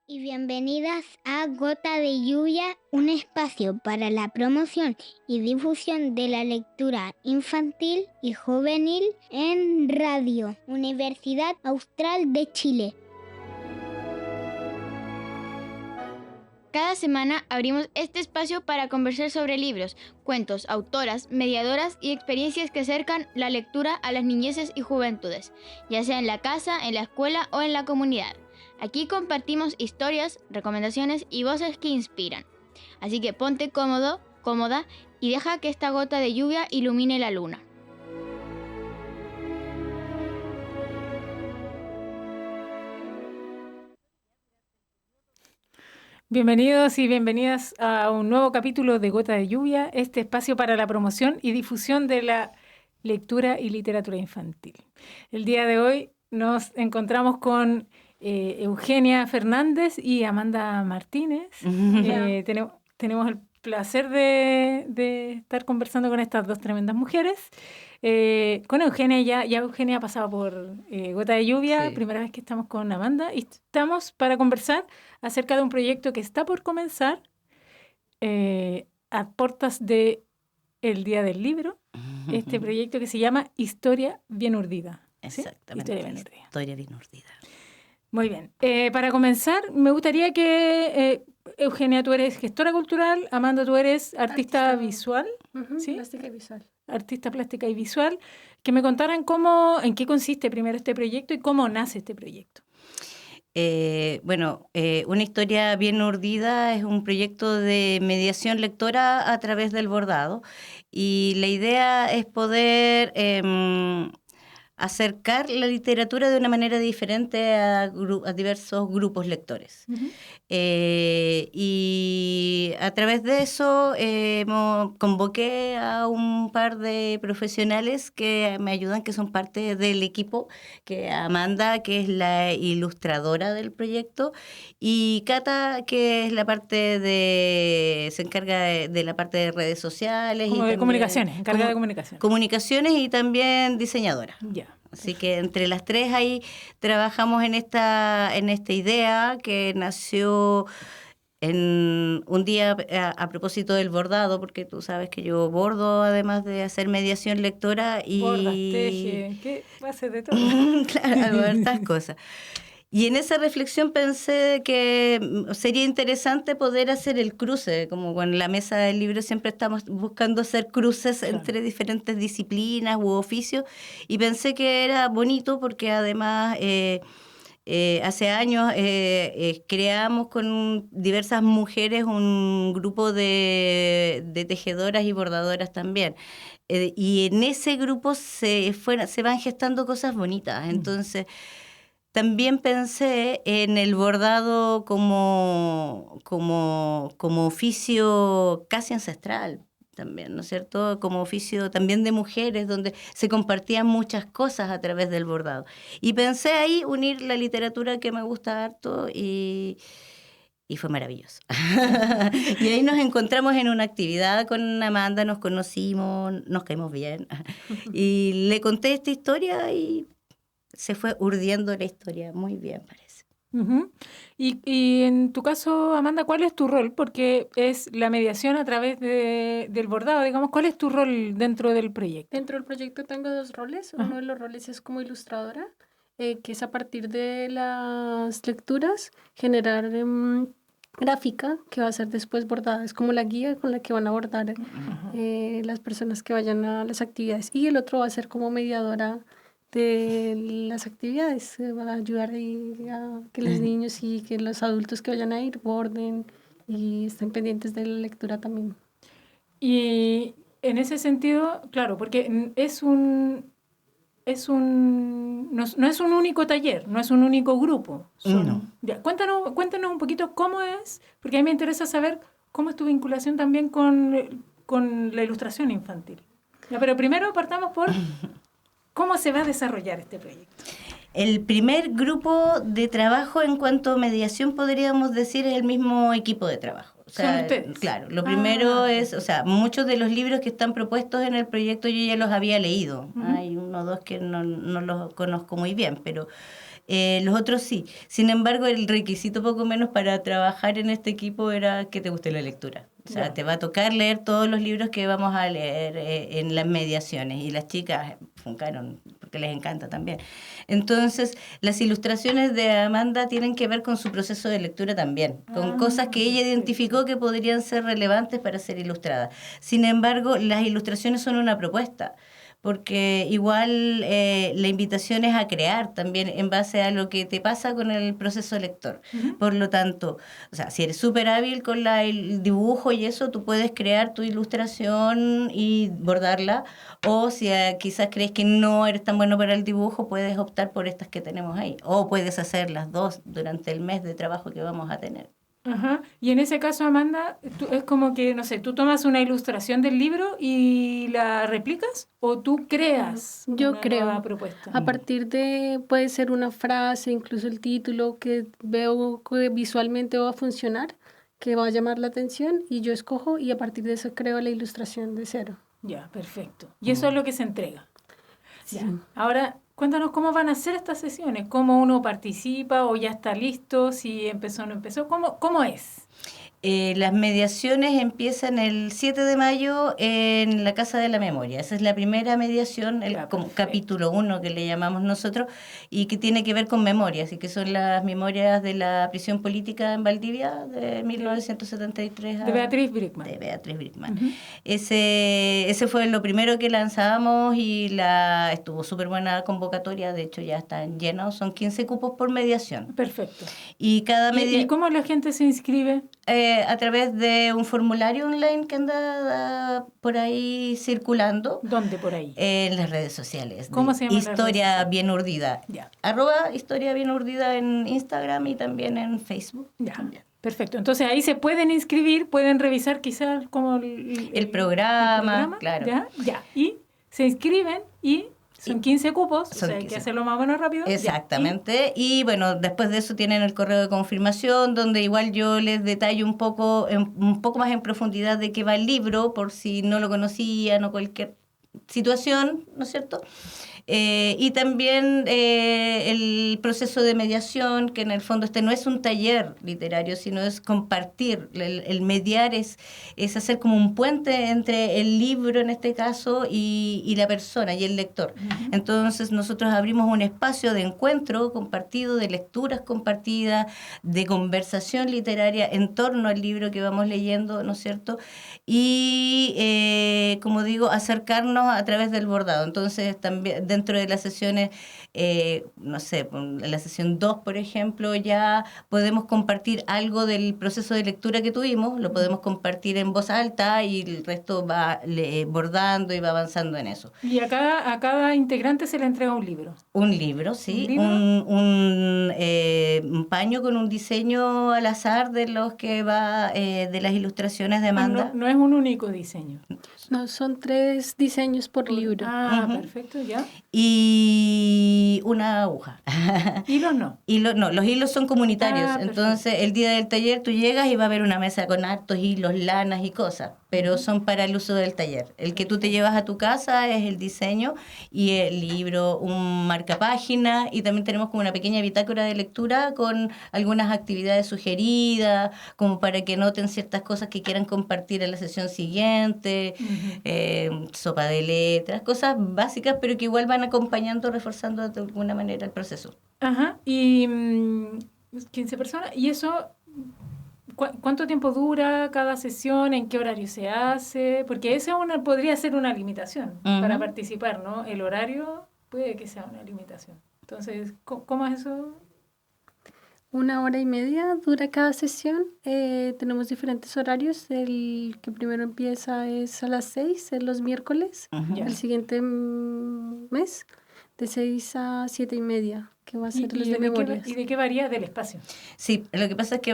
y bienvenidas a Gota de Lluvia, un espacio para la promoción y difusión de la lectura infantil y juvenil en Radio Universidad Austral de Chile. Cada semana abrimos este espacio para conversar sobre libros, cuentos, autoras, mediadoras y experiencias que acercan la lectura a las niñeces y juventudes, ya sea en la casa, en la escuela o en la comunidad. Aquí compartimos historias, recomendaciones y voces que inspiran. Así que ponte cómodo, cómoda y deja que esta gota de lluvia ilumine la luna. Bienvenidos y bienvenidas a un nuevo capítulo de Gota de Lluvia, este espacio para la promoción y difusión de la lectura y literatura infantil. El día de hoy nos encontramos con Eugenia Fernández y Amanda Martínez. Tenemos el placer de estar conversando con estas dos tremendas mujeres. Con Eugenia, ya Eugenia ha pasado por Gota de Lluvia, sí. Primera vez que estamos con Amanda y estamos para conversar acerca de un proyecto que está por comenzar a puertas del Día del Libro, este proyecto que se llama Historia Bien Urdida. Exactamente, ¿Sí? Historia Bien Urdida. Muy bien. Para comenzar, me gustaría que, Eugenia, tú eres gestora cultural, Amanda, tú eres artista visual. ¿Sí? Plástica y visual. Artista plástica y visual, que me contaran en qué consiste primero este proyecto y cómo nace este proyecto. Una historia bien urdida es un proyecto de mediación lectora a través del bordado y la idea es poder acercar la literatura de una manera diferente a diversos grupos lectores. Uh-huh. Y a través de eso convoqué a un par de profesionales que me ayudan, que son parte del equipo, que Amanda, que es la ilustradora del proyecto, y Cata, que es se encarga de la parte de redes sociales. Como y de comunicaciones, encargada de comunicaciones. Comunicaciones y también diseñadora. Ya. Así que entre las tres ahí trabajamos en esta idea que nació en un día a propósito del bordado, porque tú sabes que yo bordo además de hacer mediación lectora y... Bordas, teje, ¿qué haces de todo? Claro, hago hartas cosas. Y en esa reflexión pensé que sería interesante poder hacer el cruce, como con la mesa del libro siempre estamos buscando hacer cruces, claro, entre diferentes disciplinas u oficios, y pensé que era bonito porque además hace años creamos con diversas mujeres un grupo de tejedoras y bordadoras también. Y en ese grupo se van gestando cosas bonitas, entonces... También pensé en el bordado como oficio casi ancestral también, ¿no es cierto? Como oficio también de mujeres, donde se compartían muchas cosas a través del bordado. Y pensé ahí unir la literatura que me gusta harto y fue maravilloso. Y ahí nos encontramos en una actividad con Amanda, nos conocimos, nos caímos bien. Y le conté esta historia y... se fue urdiendo la historia muy bien, parece. Uh-huh. Y en tu caso, Amanda, ¿cuál es tu rol? Porque es la mediación a través del bordado, digamos. ¿Cuál es tu rol dentro del proyecto? Dentro del proyecto tengo dos roles. Uh-huh. Uno de los roles es como ilustradora, que es a partir de las lecturas generar gráfica que va a ser después bordada. Es como la guía con la que van a bordar las personas que vayan a las actividades. Y el otro va a ser como mediadora de las actividades, va a ayudar a que los niños y que los adultos que vayan a ir borden y estén pendientes de la lectura también. Y en ese sentido, claro, porque no es un único taller, no es un único grupo. No. Ya, cuéntanos un poquito cómo es, porque a mí me interesa saber cómo es tu vinculación también con la ilustración infantil. Ya, pero primero partamos por... ¿cómo se va a desarrollar este proyecto? El primer grupo de trabajo en cuanto a mediación, podríamos decir, es el mismo equipo de trabajo. O sea, ¿son ustedes? Claro, lo primero es, o sea, muchos de los libros que están propuestos en el proyecto yo ya los había leído. Uh-huh. Hay uno o dos que no los conozco muy bien, pero Los otros sí. Sin embargo, el requisito poco menos para trabajar en este equipo era que te guste la lectura. O sea, te va a tocar leer todos los libros que vamos a leer en las mediaciones. Y las chicas funcaron porque les encanta también. Entonces, las ilustraciones de Amanda tienen que ver con su proceso de lectura también, con cosas que ella identificó que podrían ser relevantes para ser ilustradas. Sin embargo, las ilustraciones son una propuesta, porque igual la invitación es a crear también en base a lo que te pasa con el proceso lector. Por lo tanto, o sea, si eres súper hábil con el dibujo y eso, tú puedes crear tu ilustración y bordarla, o si quizás crees que no eres tan bueno para el dibujo, puedes optar por estas que tenemos ahí, o puedes hacer las dos durante el mes de trabajo que vamos a tener. Ajá. Y en ese caso, Amanda, es como que, no sé, tú tomas una ilustración del libro y la replicas o tú creas Yo creo, nueva propuesta. a partir de, puede ser una frase, incluso el título que veo que visualmente va a funcionar, que va a llamar la atención y yo escojo y a partir de eso creo la ilustración de cero. Ya, perfecto. Y eso es lo que se entrega. Sí. Ya. Ahora, cuéntanos cómo van a ser estas sesiones, cómo uno participa o ya está listo, si empezó o no empezó, ¿cómo es? Las mediaciones empiezan el 7 de mayo en la Casa de la Memoria. Esa es la primera mediación, como capítulo 1 que le llamamos nosotros, y que tiene que ver con memorias, y que son las memorias de la prisión política en Valdivia de 1973. De Beatriz Brickman. De Beatriz Brickman. Ese fue lo primero que lanzamos y estuvo súper buena convocatoria, de hecho ya están llenos, son 15 cupos por mediación. Perfecto. Y cada ¿Y cómo la gente se inscribe? A través de un formulario online que anda por ahí circulando. ¿Dónde por ahí? En las redes sociales. ¿Cómo se llama? Historia Bien Urdida. Ya. @ Historia Bien Urdida en Instagram y también en Facebook. Ya. También. Perfecto. Entonces ahí se pueden inscribir, pueden revisar quizás como el programa, claro. Ya. Y se inscriben y son 15 cupos, o sea, hay que hacerlo más o menos rápido. Exactamente. Y bueno, después de eso tienen el correo de confirmación, donde igual yo les detallo un poco más en profundidad de qué va el libro, por si no lo conocían o cualquier situación, ¿no es cierto? Y también el proceso de mediación, que en el fondo no es un taller literario, sino es compartir. El mediar es hacer como un puente entre el libro, en este caso, y la persona y el lector. Uh-huh. Entonces nosotros abrimos un espacio de encuentro compartido, de lecturas compartidas, de conversación literaria en torno al libro que vamos leyendo, ¿no es cierto? Y, como digo, acercarnos a través del bordado. Entonces también dentro de las sesiones, no sé, en la sesión 2, por ejemplo, ya podemos compartir algo del proceso de lectura que tuvimos, lo podemos compartir en voz alta y el resto va bordando y va avanzando en eso. ¿Y a cada integrante se le entrega un libro? Un libro, sí. Un paño con un diseño al azar de los que va, de las ilustraciones de Amanda. No es un único diseño. No, son 3 diseños por libro. Uh-huh. Perfecto, ya. Y una aguja. ¿Hilos no? No, los hilos son comunitarios. Entonces, el día del taller tú llegas y va a haber una mesa con hartos hilos, lanas y cosas, pero son para el uso del taller. El que tú te llevas a tu casa es el diseño y el libro, un marcapágina, y también tenemos como una pequeña bitácora de lectura con algunas actividades sugeridas, como para que noten ciertas cosas que quieran compartir en la sesión siguiente. Uh-huh. Sopa de letras, cosas básicas, pero que igual van acompañando, reforzando de alguna manera el proceso. Ajá, y 15 personas, ¿y eso cuánto tiempo dura cada sesión? ¿En qué horario se hace? Porque esa podría ser una limitación uh-huh. para participar, ¿no? El horario puede que sea una limitación. Entonces, ¿cómo es eso? 1 hora y media dura cada sesión. Tenemos diferentes horarios. El que primero empieza es a las 6, los miércoles. Uh-huh. El siguiente mes, de 6 a 7 y media, que va a ser los de memorias. ¿Y de qué varía? Del espacio. Sí, lo que pasa es que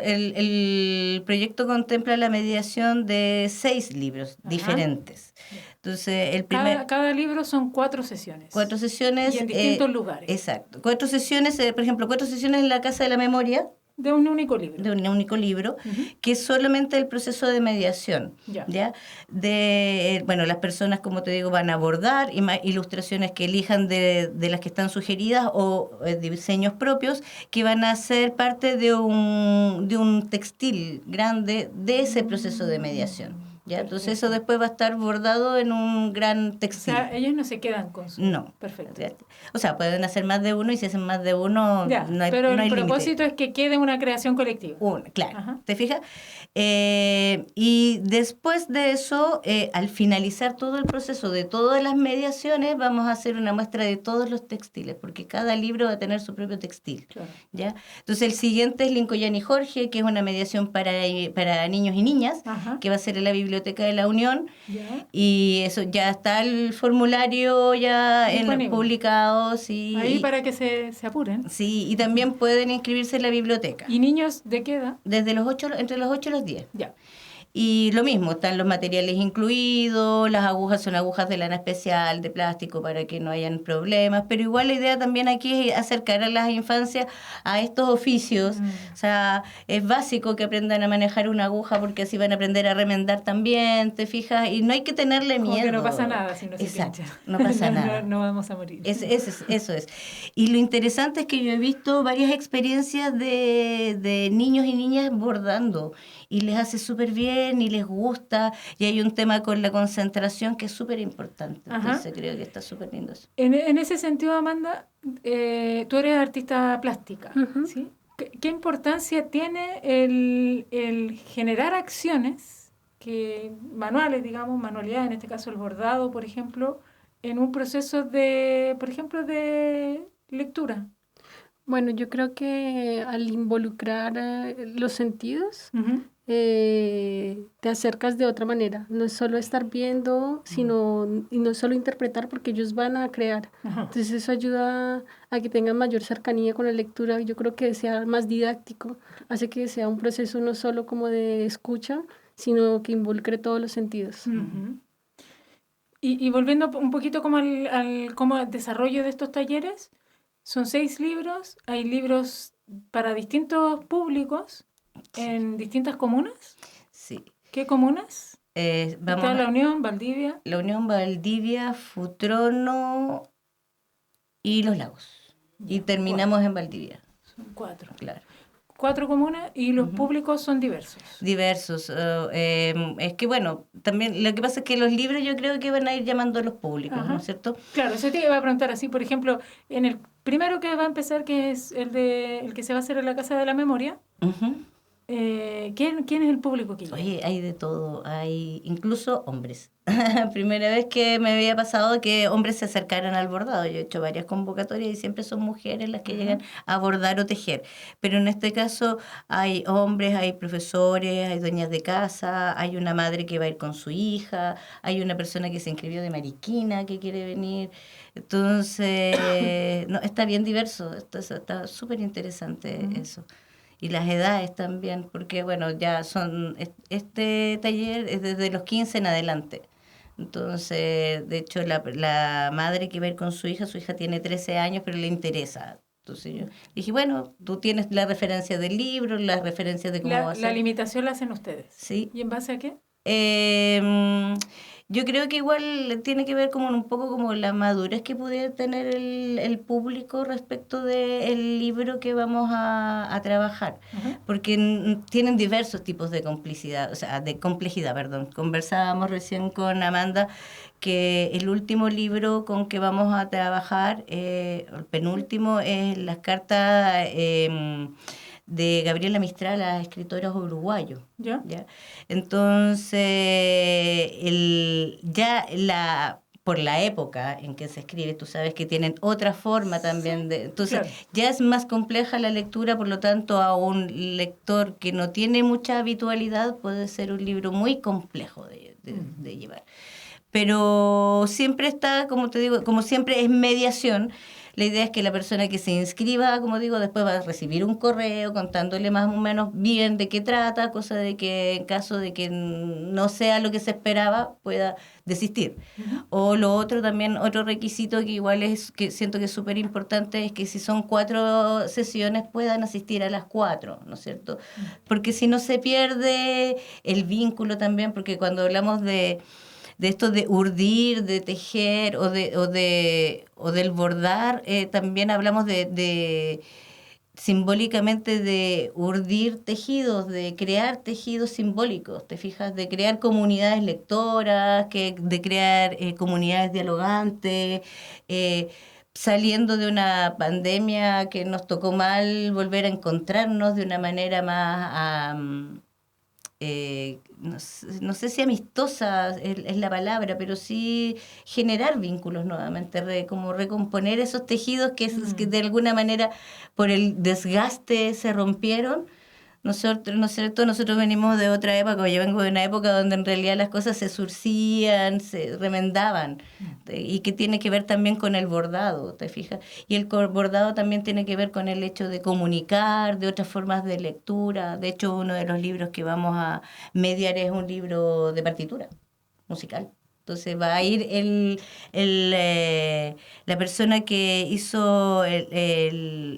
el proyecto contempla la mediación de 6 libros uh-huh. diferentes. Entonces, cada libro son 4 sesiones. 4 sesiones. Y en distintos lugares. Exacto. 4 sesiones, por ejemplo, 4 sesiones en la Casa de la Memoria, de un único libro. De un único libro, que es solamente el proceso de mediación. ¿Ya? Bueno, las personas, como te digo, van a abordar ilustraciones que elijan de las que están sugeridas o diseños propios que van a ser parte de un textil grande de ese proceso de mediación. ¿Ya? Entonces eso después va a estar bordado en un gran textil. O sea, ellos no se quedan con su... No. Perfecto. O sea, pueden hacer más de uno y si hacen más de uno no hay pero no hay el límite. propósito es que quede una creación colectiva. Claro, Ajá. ¿te fijas? Y después de eso, al finalizar todo el proceso de todas las mediaciones, vamos a hacer una muestra de todos los textiles, porque cada libro va a tener su propio textil. Claro. ¿Ya? Entonces el siguiente es Lincoln y Jorge, que es una mediación para niños y niñas, que va a ser en la Biblioteca de la Unión. ¿Ya? Y eso ya está el formulario ya publicado. Sí, ahí para que se apuren. Sí, y también pueden inscribirse en la biblioteca. ¿Y niños de qué edad? Desde entre los 8 y los 10. Ya. Y lo mismo, están los materiales incluidos, las agujas son agujas de lana especial, de plástico, para que no hayan problemas, pero igual la idea también aquí es acercar a las infancias a estos oficios. O sea, es básico que aprendan a manejar una aguja porque así van a aprender a remendar también, ¿te fijas? Y no hay que tenerle miedo. Como que no pasa nada si no se Exacto, pincha. no pasa nada. No vamos a morir. Eso es. Y lo interesante es que yo he visto varias experiencias de niños y niñas bordando y les hace súper bien y les gusta, y hay un tema con la concentración que es súper importante. Entonces creo que está súper lindo eso. En ese sentido, Amanda, tú eres artista plástica, ¿sí? ¿Qué importancia tiene el generar acciones, manuales, digamos, manualidades, en este caso el bordado, por ejemplo, en un proceso por ejemplo, de lectura? Bueno, yo creo que al involucrar los sentidos, te acercas de otra manera. No es solo estar viendo, y no solo interpretar, porque ellos van a crear. Entonces eso ayuda a que tengan mayor cercanía con la lectura. Yo creo que sea más didáctico, hace que sea un proceso no solo como de escucha, sino que involucre todos los sentidos. Y volviendo un poquito como al desarrollo de estos talleres, son 6 libros, hay libros para distintos públicos, ¿en distintas comunas? Sí. ¿Qué comunas? Vamos Está La Unión, Valdivia. La Unión, Valdivia, Futrono y Los Lagos. Y terminamos en Valdivia. Son 4. Claro. 4 comunas y los públicos son diversos. Diversos. Es que, bueno, también lo que pasa es que los libros yo creo que van a ir llamando a los públicos, ¿no es cierto? Claro, eso te iba a preguntar así, por ejemplo, en el primero que va a empezar, que es el que se va a hacer en la Casa de la Memoria, ¿quién es el público que llega? Oye, hay de todo, hay incluso hombres. Primera vez que me había pasado que hombres se acercaran al bordado. Yo he hecho varias convocatorias y siempre son mujeres las que llegan a bordar o tejer. Pero en este caso hay hombres, hay profesores, hay dueñas de casa, hay una madre que va a ir con su hija, hay una persona que se inscribió de mariquina que quiere venir. Entonces, está bien diverso, está súper interesante eso. Y las edades también, porque bueno, ya este taller es desde los 15 en adelante. Entonces, de hecho, la madre que va a ir con su hija tiene 13 años, pero le interesa. Entonces yo dije, bueno, tú tienes la referencia del libro, las referencias de cómo va a ser. La limitación la hacen ustedes. Sí. ¿Y en base a qué? Yo creo que igual tiene que ver como un poco como la madurez que pudiera tener el público respecto del libro que vamos a trabajar, porque tienen diversos tipos de complejidad, perdón. Conversábamos recién con Amanda que el último libro con que vamos a trabajar, el penúltimo, es las cartas de Gabriela Mistral, la escritora uruguayo. ¿Ya? Entonces, por la época en que se escribe, tú sabes que tienen otra forma también. Entonces, ya es más compleja la lectura, por lo tanto, a un lector que no tiene mucha habitualidad puede ser un libro muy complejo de llevar. Pero siempre está, como te digo, como siempre es mediación. La idea es que la persona que se inscriba, como digo, después va a recibir un correo contándole más o menos bien de qué trata, cosa de que en caso de que no sea lo que se esperaba, pueda desistir. O lo otro también, otro requisito que igual es, que siento que es súper importante, es que si son 4 sesiones puedan asistir a las 4, ¿no es cierto? Porque si no se pierde el vínculo también, porque cuando hablamos de esto de urdir, de tejer o del bordar, también hablamos de simbólicamente de urdir tejidos, de crear tejidos simbólicos, ¿te fijas? De crear comunidades lectoras, de crear comunidades dialogantes, saliendo de una pandemia que nos tocó mal, volver a encontrarnos de una manera más... no sé si amistosa es la palabra, pero sí generar vínculos nuevamente, como recomponer esos tejidos que de alguna manera por el desgaste se rompieron. ¿No es cierto? Nosotros venimos de otra época, yo vengo de una época donde en realidad las cosas se surcían, se remendaban, y que tiene que ver también con el bordado, ¿te fijas? Y el bordado también tiene que ver con el hecho de comunicar, de otras formas de lectura. De hecho, uno de los libros que vamos a mediar es un libro de partitura musical. Entonces va a ir la persona que hizo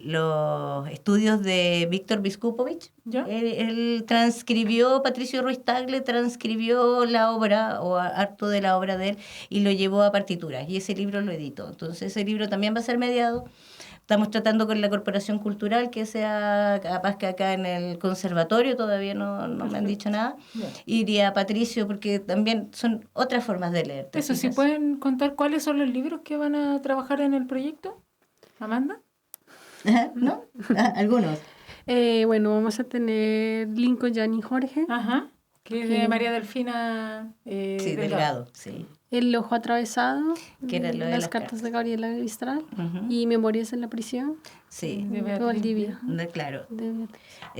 los estudios de Víctor Biskupovich. Él transcribió, Patricio Ruiz Tagle transcribió la obra o harto de la obra de él y lo llevó a partituras y ese libro lo editó. Entonces ese libro también va a ser mediado. Estamos tratando con la Corporación Cultural que sea capaz que acá en el conservatorio, todavía no me han dicho nada. Iría a Patricio porque también son otras formas de leer. Eso, ¿sí pueden contar cuáles son los libros que van a trabajar en el proyecto? ¿Amanda? ¿No? Algunos. Bueno, vamos a tener Lincoln, Jan y Jorge. Ajá, que es de María Delfina sí, Delgado, sí. El ojo atravesado, que era lo de las cartas de Gabriela Mistral, y Memorias en la prisión, sí, de Valdivia. Claro.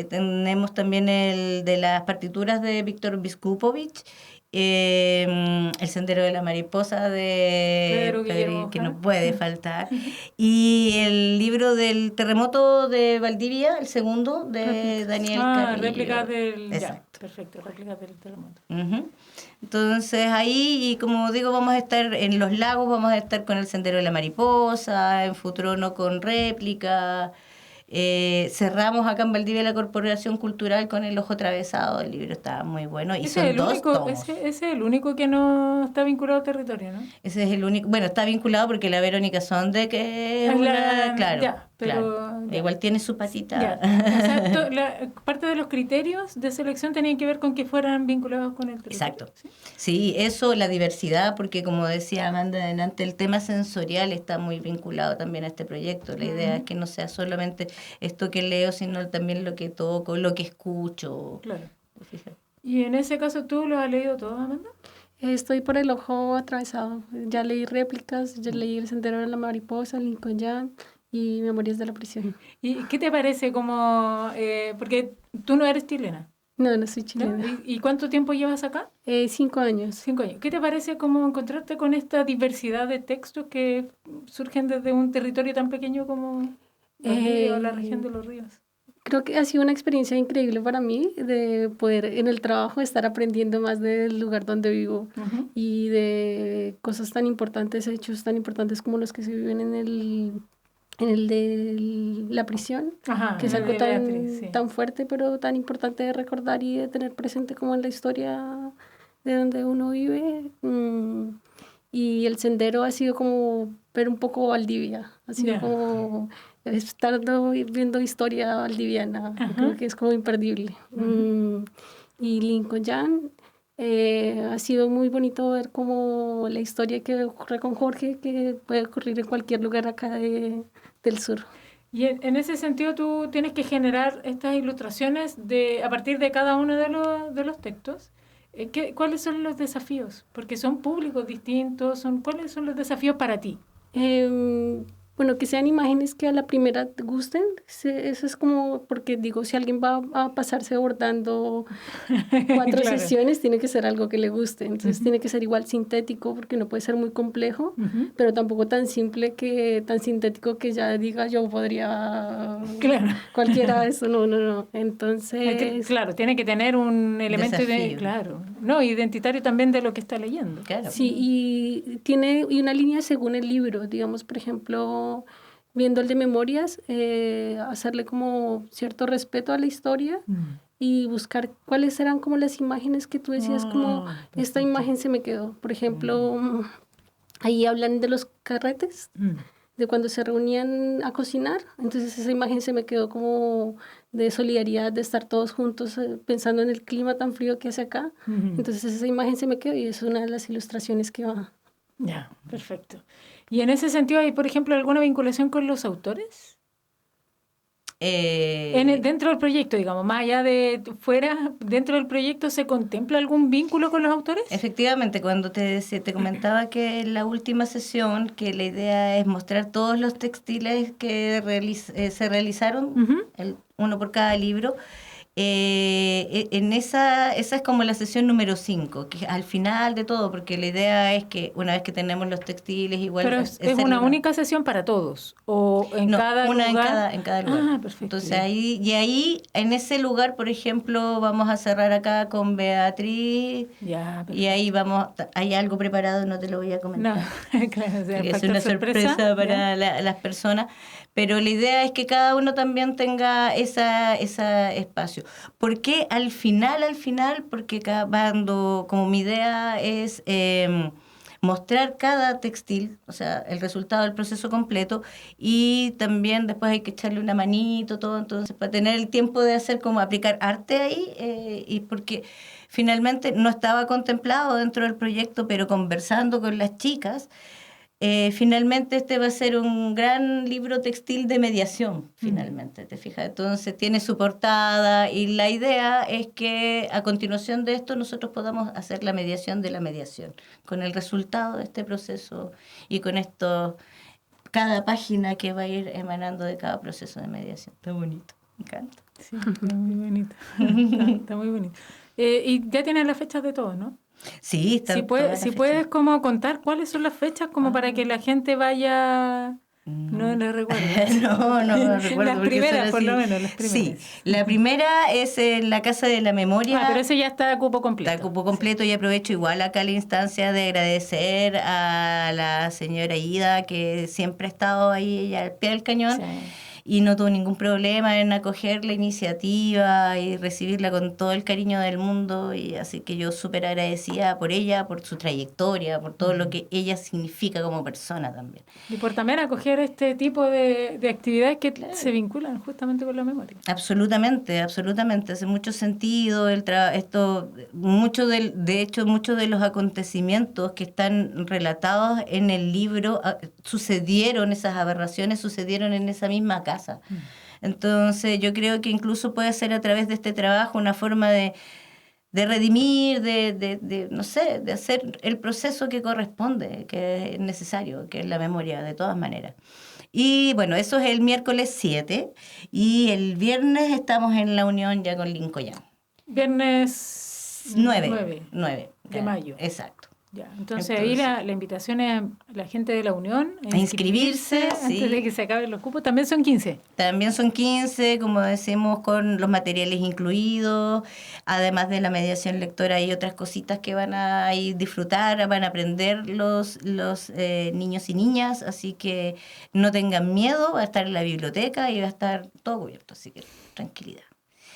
Tenemos también el de las partituras de Víctor Biskupovich, El Sendero de la Mariposa de Pedro, que no puede faltar, y el libro del terremoto de Valdivia, el segundo, de Daniel Carrillo. Réplica del... Exacto. Ya, perfecto, réplica del terremoto. Entonces ahí, y como digo, vamos a estar en los lagos, vamos a estar con el Sendero de la Mariposa, en Futrono con réplica. Cerramos acá en Valdivia la Corporación Cultural con El ojo atravesado. El libro está muy bueno y son 2 tomos. Ese es el único que no está vinculado al territorio, ¿no? Ese es el único. Bueno, está vinculado porque la Verónica Sonde, que es una... Claro, ya, pero, claro. Ya. Igual tiene su patita. Ya. Exacto, parte de los criterios de selección tenían que ver con que fueran vinculados con el territorio. Exacto. Sí, eso, la diversidad, porque como decía Amanda delante, el tema sensorial está muy vinculado también a este proyecto. La idea es que no sea solamente esto que leo, sino también lo que toco, lo que escucho. Claro. ¿Y en ese caso tú lo has leído todo, Amanda? Estoy por El ojo atravesado. Ya leí réplicas, ya leí El sendero de la mariposa, Lincoln Jan y Memorias de la prisión. ¿Y qué te parece como... porque tú no eres chilena? No soy chilena. ¿No? ¿Y cuánto tiempo llevas acá? 5 años. 5 años. ¿Qué te parece como encontrarte con esta diversidad de textos que surgen desde un territorio tan pequeño como Valdivia o la región de los ríos? Creo que ha sido una experiencia increíble para mí de poder en el trabajo estar aprendiendo más del lugar donde vivo y de cosas tan importantes, hechos tan importantes como los que se viven en el de la prisión, que es algo tan fuerte pero tan importante de recordar y de tener presente como en la historia de donde uno vive. Y el sendero ha sido como ver un poco Valdivia, ha sido como estar viendo historia valdiviana. Creo que es como imperdible. Y Lincoln Jan, ha sido muy bonito ver como la historia que ocurre con Jorge, que puede ocurrir en cualquier lugar acá del sur. Y en ese sentido tú tienes que generar estas ilustraciones a partir de cada uno de los textos. ¿Cuáles son los desafíos? Porque son públicos distintos. ¿Cuáles son los desafíos para ti? Bueno, que sean imágenes que a la primera te gusten. Eso es como, porque digo, si alguien va a pasarse bordando 4 Claro. sesiones, tiene que ser algo que le guste. Entonces Ujú. tiene que ser igual sintético, porque no puede ser muy complejo, Ujú. pero tampoco tan simple tan sintético que ya diga yo podría Claro. cualquiera eso. No, no, no. Entonces, Claro, tiene que tener un elemento Desafío. claro, no, identitario también de lo que está leyendo. Claro. sí, y tiene una línea según el libro. Digamos, por ejemplo, viendo el de memorias, hacerle como cierto respeto a la historia Mm. y buscar cuáles eran como las imágenes que tú decías, como Ah, esta perfecto. imagen se me quedó. Por ejemplo, ahí hablan de los carretes, Mm. de cuando se reunían a cocinar. Entonces esa imagen se me quedó como de solidaridad, de estar todos juntos pensando en el clima tan frío que hace acá. Ujú. Entonces esa imagen se me quedó y es una de las ilustraciones que va. Ya, perfecto. ¿Y en ese sentido hay, por ejemplo, alguna vinculación con los autores? Dentro del proyecto, digamos, más allá de fuera, dentro del proyecto, ¿se contempla algún vínculo con los autores? Efectivamente, cuando te comentaba que en la última sesión, que la idea es mostrar todos los textiles que se realizaron, Ujú. uno por cada libro, esa es como la sesión número 5, que es al final de todo, porque la idea es que una vez que tenemos los textiles, igual Pero es una única sesión para todos, o en no, cada una lugar. en cada lugar. Ah, perfecto. Entonces Ya. ahí, en ese lugar, por ejemplo, vamos a cerrar acá con Beatriz, Ya, y ahí perfecto. hay algo preparado, no te lo voy a No, comentar. claro, o sea, Porque es factor una sorpresa para ya. las personas, pero la idea es que cada uno también tenga ese espacio. ¿Por qué al final? Porque como mi idea es mostrar cada textil, o sea, el resultado del proceso completo, y también después hay que echarle una manito, todo, entonces para tener el tiempo de hacer como aplicar arte ahí, y porque finalmente no estaba contemplado dentro del proyecto, pero conversando con las chicas, finalmente este va a ser un gran libro textil de mediación, finalmente, ¿te fijas? Entonces tiene su portada y la idea es que a continuación de esto nosotros podamos hacer la mediación de la mediación, con el resultado de este proceso y con esto, cada página que va a ir emanando de cada proceso de mediación. Está bonito, me encanta. Sí, está muy bonito. Está muy bonito. Y ya tienen las fechas de todo, ¿no? Sí, están todas las Si fechas. puedes como contar cuáles son las fechas como para que la gente vaya... No le recuerdo. No recuerdo. Las porque primeras, son por lo así. menos, las primeras. Sí, la primera es en la Casa de la Memoria. Ah, pero ese ya está a cupo Está completo. cupo completo, y aprovecho igual acá la instancia de agradecer a la señora Ida, que siempre ha estado ahí ella al pie del cañón. Sí. Y no tuvo ningún problema en acoger la iniciativa y recibirla con todo el cariño del mundo, y así que yo súper agradecida por ella, por su trayectoria, por todo lo que ella significa como persona también. Y por también acoger este tipo de actividades que Claro. se vinculan justamente con la memoria. Absolutamente, hace mucho sentido de hecho muchos de los acontecimientos que están relatados en el libro esas aberraciones sucedieron en esa misma casa. Entonces yo creo que incluso puede ser a través de este trabajo una forma de redimir, no sé, de hacer el proceso que corresponde, que es necesario, que es la memoria, de todas maneras. Y bueno, eso es el miércoles 7, y el viernes estamos en la unión ya con Lincoln. Viernes 9 de mayo. Exacto. Ya, entonces ahí la invitación es a la gente de la Unión A inscribirse, antes sí. de que se acaben los cupos. También son 15. También son 15, como decimos, con los materiales incluidos, además de la mediación lectora hay otras cositas que van a ir disfrutar, van a aprender los niños y niñas, así que no tengan miedo, va a estar en la biblioteca y va a estar todo cubierto, así que tranquilidad.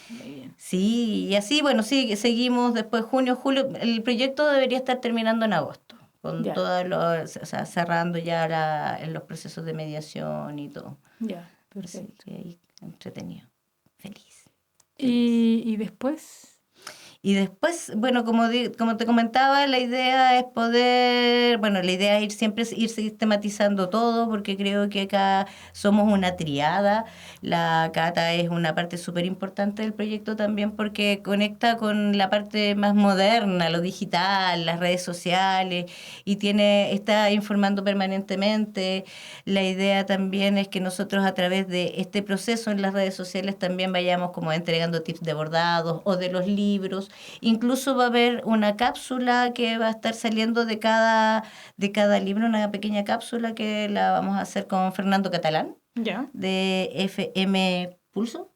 Muy bien. Sí, y así, bueno, sí, seguimos después junio, julio, el proyecto debería estar terminando en agosto, con Ya. o sea, cerrando ya en los procesos de mediación y todo. Ya, Así perfecto. que ahí, entretenido, feliz. Y después, Y después, bueno, como te comentaba, la idea es ir sistematizando todo, porque creo que acá somos una triada. La Cata es una parte súper importante del proyecto también, porque conecta con la parte más moderna, lo digital, las redes sociales, y está informando permanentemente. La idea también es que nosotros a través de este proceso en las redes sociales también vayamos como entregando tips de bordados o de los libros. Incluso va a haber una cápsula que va a estar saliendo de cada libro, una pequeña cápsula que la vamos a hacer con Fernando Catalán, de FM Pulso.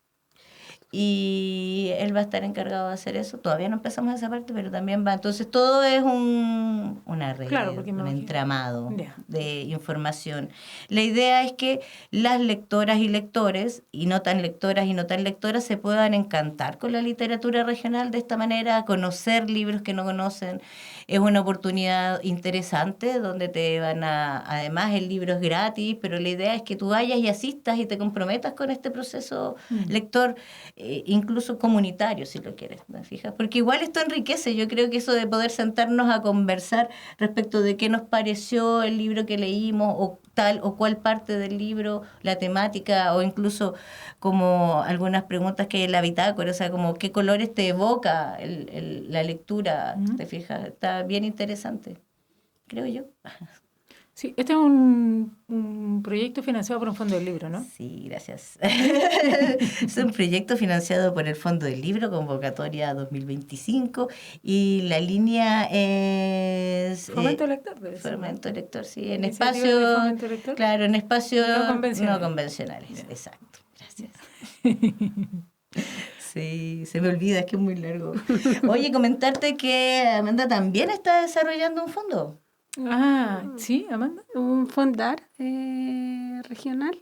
Y él va a estar encargado de hacer eso. Todavía no empezamos esa parte, pero también va. Entonces todo es una red, un entramado de información. La idea es que las lectoras y lectores, y no tan lectoras, se puedan encantar con la literatura regional de esta manera, conocer libros que no conocen. Es una oportunidad interesante donde además el libro es gratis, pero la idea es que tú vayas y asistas y te comprometas con este proceso lector, incluso comunitario, si lo quieres, ¿me fijas? Porque igual esto enriquece. Yo creo que eso de poder sentarnos a conversar respecto de qué nos pareció el libro que leímos, o tal o cual parte del libro, la temática, o incluso como algunas preguntas que hay en la bitácora, o sea, como qué colores te evoca la lectura, ¿te fijas? Está bien interesante, creo yo. Sí, este es un proyecto financiado por un fondo del libro, ¿no? Sí, gracias. Es un proyecto financiado por el Fondo del Libro, convocatoria 2025, y la línea es... Fomento lector. Fomento lector, sí, en espacios... Claro, en espacios no convencionales. Yeah. Exacto, gracias. Sí, se me olvida, es que es muy largo. Oye, comentarte que Amanda también está desarrollando un fondo. Ah, sí, Amanda. Un fondar regional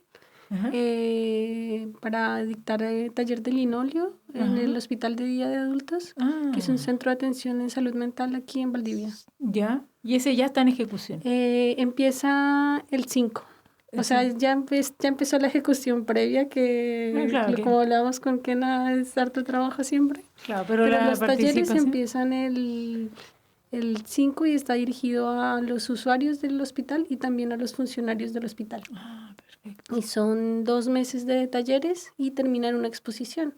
para dictar taller de linolio en el Hospital de Día de Adultos, que es un centro de atención en salud mental aquí en Valdivia. Ya, y ese ya está en ejecución. Empieza el 5. O sea, ya empezó la ejecución previa, como hablábamos con Kena, es harto trabajo siempre. Claro, pero los talleres empiezan el 5 y está dirigido a los usuarios del hospital y también a los funcionarios del hospital. Ah, perfecto. Y son 2 meses de talleres y terminan una exposición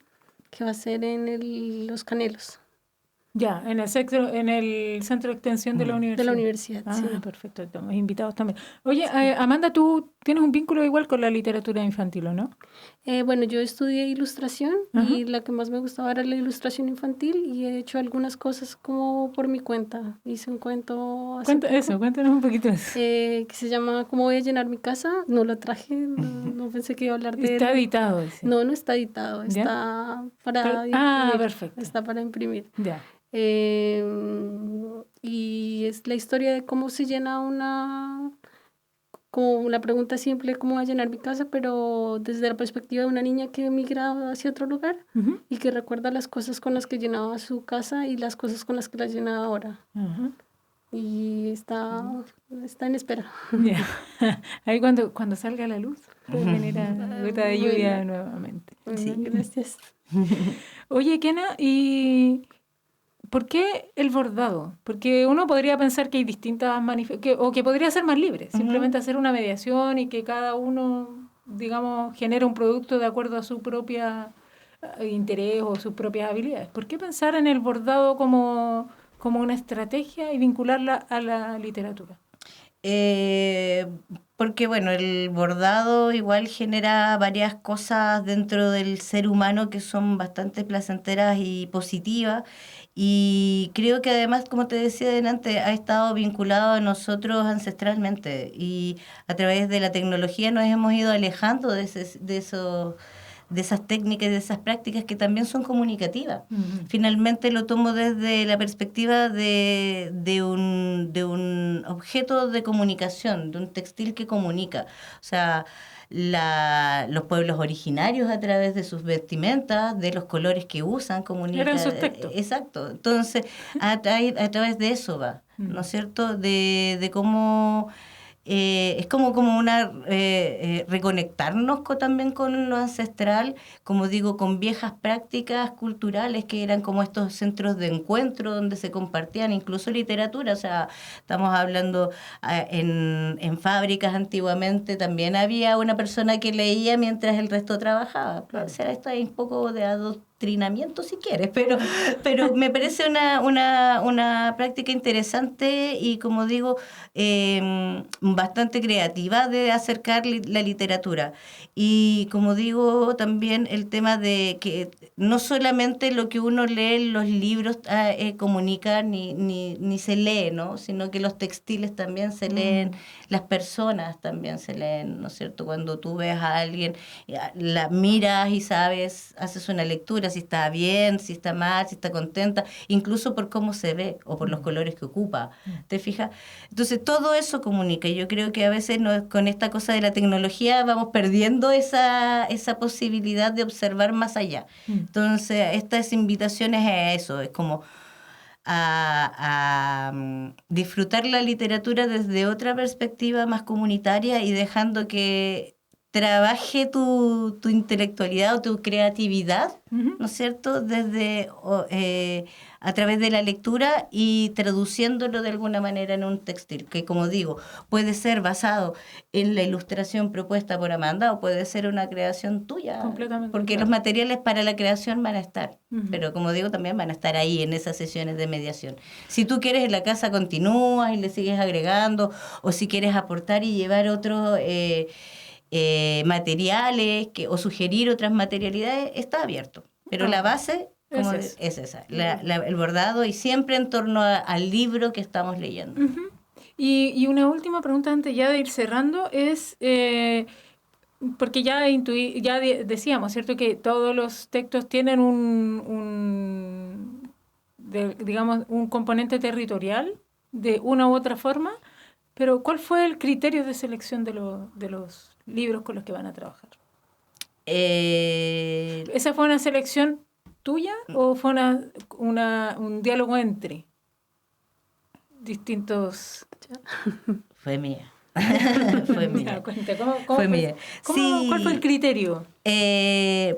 que va a ser en Los Canelos. Ya, en el centro de extensión de la universidad. De la universidad, sí. Perfecto, estamos invitados también. Oye, Amanda, tú tienes un vínculo igual con la literatura infantil, ¿o no? Bueno, yo estudié ilustración y la que más me gustaba era la ilustración infantil, y he hecho algunas cosas como por mi cuenta. Hice un cuento Cuéntanos un poquito de eso. Que se llama ¿Cómo voy a llenar mi casa? No lo traje, no pensé que iba a hablar de él. ¿Está editado ese? No está editado, está para imprimir. Perfecto. Está para imprimir. Ya. Y es la historia de cómo se llena como la pregunta simple, ¿cómo va a llenar mi casa? Pero desde la perspectiva de una niña que emigra hacia otro lugar y que recuerda las cosas con las que llenaba su casa y las cosas con las que la llena ahora. Y está en espera. Yeah. Ahí cuando salga la luz, genera gota de lluvia nuevamente. Sí, gracias. Oye, Kena, ¿y por qué el bordado? Porque uno podría pensar que hay distintas o que podría ser más libre, simplemente hacer una mediación y que cada uno, digamos, genere un producto de acuerdo a su propia interés o sus propias habilidades. ¿Por qué pensar en el bordado como una estrategia y vincularla a la literatura? Porque, bueno, el bordado igual genera varias cosas dentro del ser humano que son bastante placenteras y positivas. Y creo que además, como te decía delante, ha estado vinculado a nosotros ancestralmente. Y a través de la tecnología nos hemos ido alejando de esas técnicas, de esas prácticas que también son comunicativas. Finalmente lo tomo desde la perspectiva de un objeto de comunicación, de un textil que comunica. O sea, los pueblos originarios a través de sus vestimentas, de los colores que usan, comunican. Eran sus textos. Exacto. Entonces, a través de eso va, ¿no es cierto? De cómo es como una reconectarnos también con lo ancestral, como digo, con viejas prácticas culturales que eran como estos centros de encuentro donde se compartían incluso literatura. O sea, estamos hablando en fábricas antiguamente también había una persona que leía mientras el resto trabajaba. Claro. O sea, esto es un poco de adoctrinamiento si quieres, pero me parece una práctica interesante y, como digo, bastante creativa de acercar la literatura. Y, como digo, también el tema de que no solamente lo que uno lee en los libros comunica ni se lee, ¿no? Sino que los textiles también se leen, las personas también se leen, ¿no es cierto? Cuando tú ves a alguien, la miras y sabes, haces una lectura, si está bien, si está mal, si está contenta, incluso por cómo se ve o por los colores que ocupa, ¿te fijas? Entonces todo eso comunica, y yo creo que a veces con esta cosa de la tecnología vamos perdiendo esa posibilidad de observar más allá. Entonces estas invitaciones a eso, es como a disfrutar la literatura desde otra perspectiva más comunitaria y dejando que trabaje tu intelectualidad o tu creatividad, ¿no es cierto?, desde a través de la lectura y traduciéndolo de alguna manera en un textil, que, como digo, puede ser basado en la ilustración propuesta por Amanda o puede ser una creación tuya, completamente, porque claro. los materiales para la creación van a estar, pero, como digo, también van a estar ahí en esas sesiones de mediación. Si tú quieres, en la casa continúas y le sigues agregando, o si quieres aportar y llevar otros materiales o sugerir otras materialidades, está abierto. Pero la base es esa, el bordado, y siempre en torno al libro que estamos leyendo. Y una última pregunta antes ya de ir cerrando es, porque ya decíamos, ¿cierto?, que todos los textos tienen digamos, un componente territorial de una u otra forma, pero ¿cuál fue el criterio de selección de los libros con los que van a trabajar? ¿Esa fue una selección tuya o fue un diálogo entre distintos? Fue mía. Fue mía. Fue mía. Sí. ¿Cuál fue el criterio?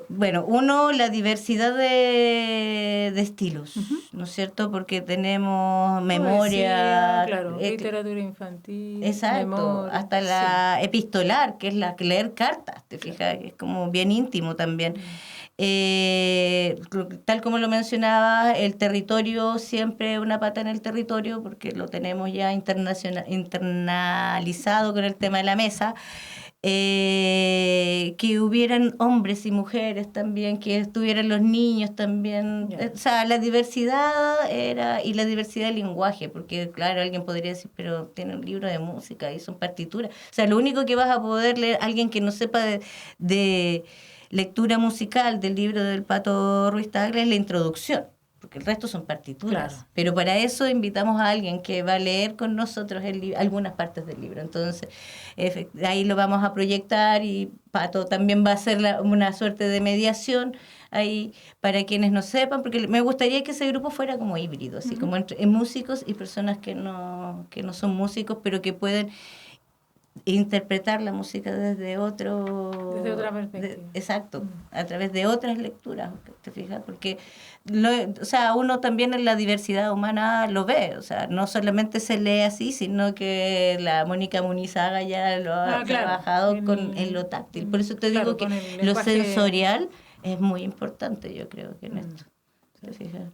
Bueno, uno, la diversidad de estilos, ¿no es cierto? Porque tenemos memoria, claro, literatura infantil, exacto, memoria, hasta la epistolar, que es la que leer cartas, te fijas, que es como bien íntimo también. Tal como lo mencionaba, el territorio, siempre una pata en el territorio, porque lo tenemos ya internalizado con el tema de la mesa. Que hubieran hombres y mujeres también, que estuvieran los niños también, o sea, la diversidad y la diversidad del lenguaje, porque claro, alguien podría decir, pero tiene un libro de música y son partituras, o sea, lo único que vas a poder leer, alguien que no sepa de lectura musical del libro del Pato Ruiz Tagle, es la introducción, porque el resto son partituras. Claro. Pero para eso invitamos a alguien que va a leer con nosotros algunas partes del libro. Entonces, ahí lo vamos a proyectar, y Pato también va a hacer una suerte de mediación ahí para quienes no sepan, porque me gustaría que ese grupo fuera como híbrido, así como entre músicos y personas que no son músicos, pero que pueden interpretar la música desde otra perspectiva. Exacto, a través de otras lecturas, ¿te fijas? Porque o sea, uno también en la diversidad humana lo ve, o sea, no solamente se lee así, sino que la Mónica Munizaga ya lo ha trabajado en lo táctil. Por eso te digo que lo sensorial es muy importante, yo creo, que en esto.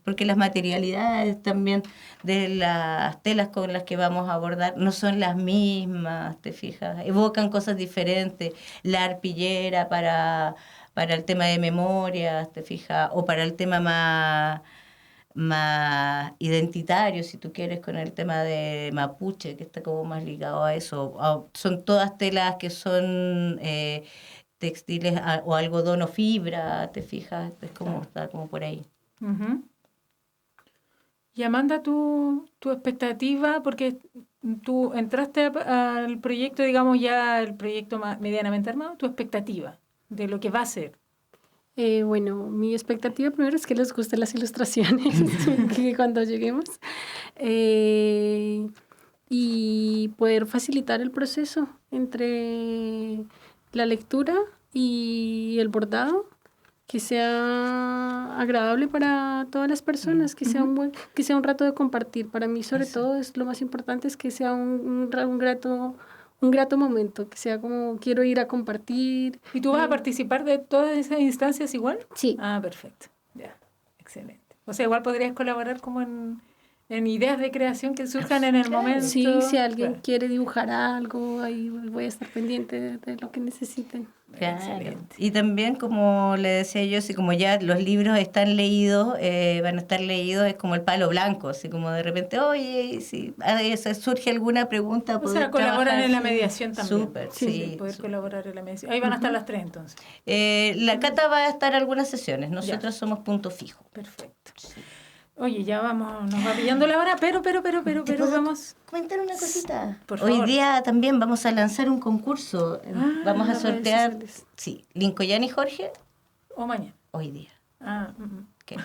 Porque las materialidades también de las telas con las que vamos a abordar no son las mismas, te fijas, evocan cosas diferentes. La arpillera para el tema de memorias, te fijas, o para el tema más identitario, si tú quieres, con el tema de mapuche, que está como más ligado a eso. Son todas telas que son textiles o algodón o fibra, te fijas, es como está como por ahí. Y Amanda, tu expectativa, porque tú entraste al proyecto, digamos ya el proyecto medianamente armado, tu expectativa de lo que va a ser. Bueno, mi expectativa primero es que les gusten las ilustraciones que cuando lleguemos. y poder facilitar el proceso entre la lectura y el bordado, que sea agradable para todas las personas, que sea que sea un rato de compartir. Para mí, sobre todo, es lo más importante, es que sea un grato momento, que sea como quiero ir a compartir. ¿Y tú vas a participar de todas esas instancias igual? Sí. Ah, perfecto. Ya, excelente. O sea, igual podrías colaborar como en ideas de creación que surjan en el momento. Sí, si alguien Claro. quiere dibujar algo, ahí voy a estar pendiente de lo que necesiten. Claro. Excelente. Y también, como le decía yo, si como ya los libros están leídos, van a estar leídos, es como el palo blanco, así como de repente, oye, si surge alguna pregunta, O poder sea, colaboran trabajar, en la sí. mediación también. Súper, Sí, sí. Poder súper. colaborar en la mediación. Ahí van a estar las 3 entonces. La Cata va a estar algunas sesiones, nosotros somos punto fijo. Perfecto. Oye, ya vamos, nos va pillando la hora, pero vamos. Comentar una cosita. Por Hoy favor. día también vamos a lanzar un concurso. Vamos a las redes sortear, sociales. sí, Lincoln y Jorge, O mañana. hoy día. Ah, ¿Qué?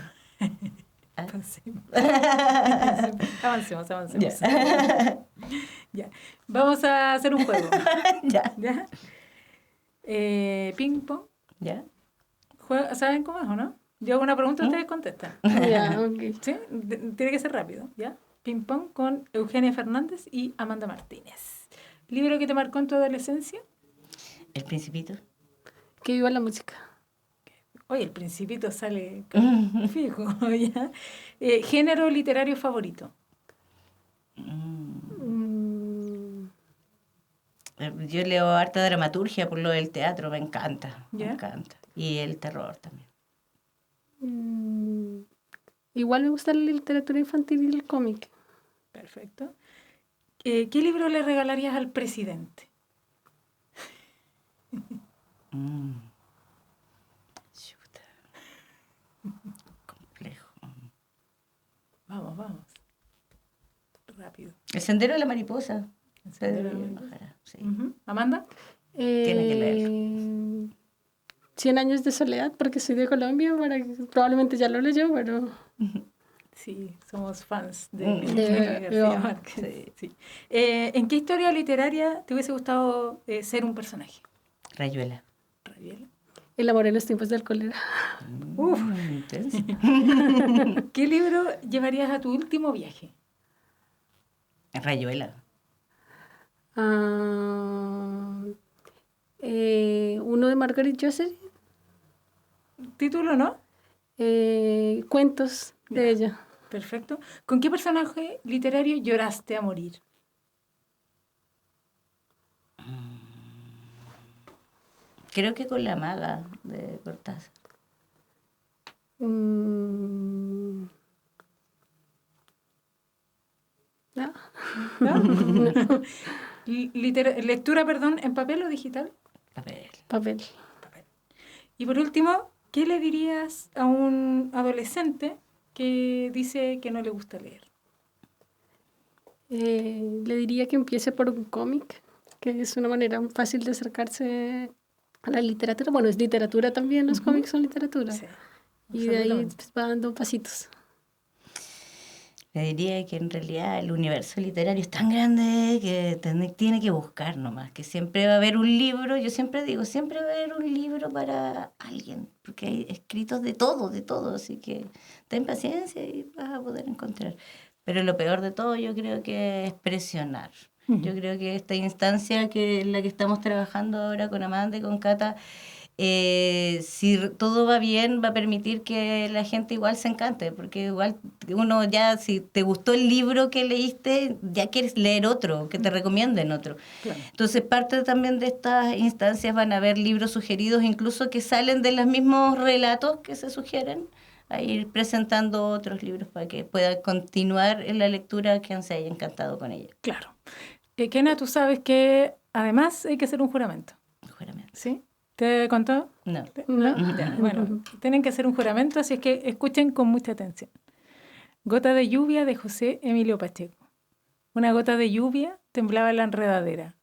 Avancemos. Avancemos. Ya. Ya. Vamos a hacer un juego. Ya. ¿Ya? Ping pong. ¿Ya? ¿Saben cómo es o no? Yo hago una pregunta y ustedes contestan. Ya, ok. ¿Sí? Tiene que ser rápido, ¿ya? Ping pong con Eugenia Fernández y Amanda Martínez. ¿Libro que te marcó en tu adolescencia? El Principito. Que viva la música. Oye, el Principito sale fijo, ¿ya? ¿Género literario favorito? Yo leo harta dramaturgia por lo del teatro, me encanta. ¿Ya? Me encanta. Y el terror también. Igual me gusta la literatura infantil y el cómic. Perfecto. ¿Qué libro le regalarías al presidente? Chuta. Complejo. Vamos. Rápido. El Sendero de la Mariposa. El Sendero de la Pedro Mariposa. Ojara, sí. ¿Amanda? Tiene que leer. 100 años de soledad, porque soy de Colombia, probablemente ya lo leyó, pero Sí, somos fans de De- García Márquez. Sí. ¿En qué historia literaria te hubiese gustado ser un personaje? Rayuela. Rabiela. El amor en los tiempos del cólera. Uf. Intenso. ¿Qué libro llevarías a tu último viaje? Rayuela. Uno de Margaret Josephine, ¿Título no? cuentos de ella. Perfecto. ¿Con qué personaje literario lloraste a morir? Creo que con La Maga de Cortázar. Mm, ¿no? ¿No? ¿Lectura, perdón, en papel o digital? Papel. Papel. Y por último, ¿qué le dirías a un adolescente que dice que no le gusta leer? Le diría que empiece por un cómic, que es una manera fácil de acercarse a la literatura. Bueno, es literatura también, los cómics son literatura. Sí, Y de ahí absolutamente. pues, va dando pasitos. Le diría que en realidad el universo literario es tan grande que tiene que buscar nomás, que siempre va a haber un libro, yo siempre digo, siempre va a haber un libro para alguien, porque hay escritos de todo, así que ten paciencia y vas a poder encontrar. Pero lo peor de todo yo creo que es presionar. Yo creo que esta instancia en la que estamos trabajando ahora con Amanda y con Cata, si todo va bien, va a permitir que la gente igual se encante, porque igual uno ya, si te gustó el libro que leíste, ya quieres leer otro, que te recomienden otro. Claro. Entonces, parte también de estas instancias van a haber libros sugeridos, incluso que salen de los mismos relatos que se sugieren, a ir presentando otros libros para que puedan continuar en la lectura que se haya encantado con ella. Claro. Kena, tú sabes que además hay que hacer un juramento, Seguramente. ¿sí? ¿Te he contado? No. ¿No? Ya, bueno, tienen que hacer un juramento, así es que escuchen con mucha atención. Gota de lluvia de José Emilio Pacheco. Una gota de lluvia temblaba en la enredadera.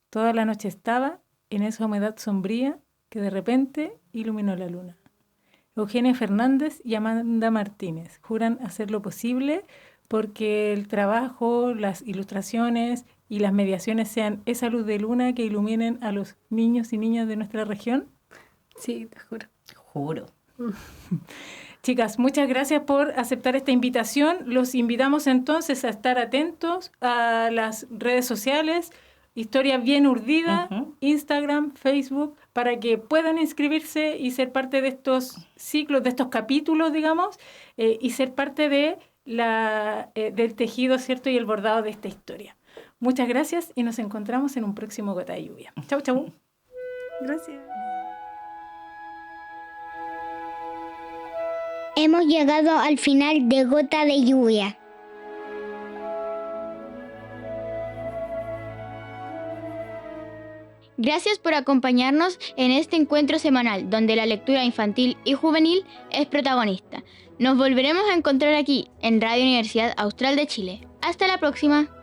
Toda la noche estaba en esa humedad sombría que de repente iluminó la luna. Eugenia Fernández y Amanda Martínez juran hacer lo posible porque el trabajo, las ilustraciones y las mediaciones sean esa luz de luna que iluminen a los niños y niñas de nuestra región? Sí, te juro. Juro. Chicas, muchas gracias por aceptar esta invitación. Los invitamos entonces a estar atentos a las redes sociales, Historia Bien Urdida, Instagram, Facebook, para que puedan inscribirse y ser parte de estos ciclos, de estos capítulos, digamos, y ser parte de del tejido, ¿cierto? Y el bordado de esta historia. Muchas gracias y nos encontramos en un próximo Gota de Lluvia. Chau, chau. Gracias. Hemos llegado al final de Gota de Lluvia. Gracias por acompañarnos en este encuentro semanal donde la lectura infantil y juvenil es protagonista. Nos volveremos a encontrar aquí en Radio Universidad Austral de Chile. Hasta la próxima.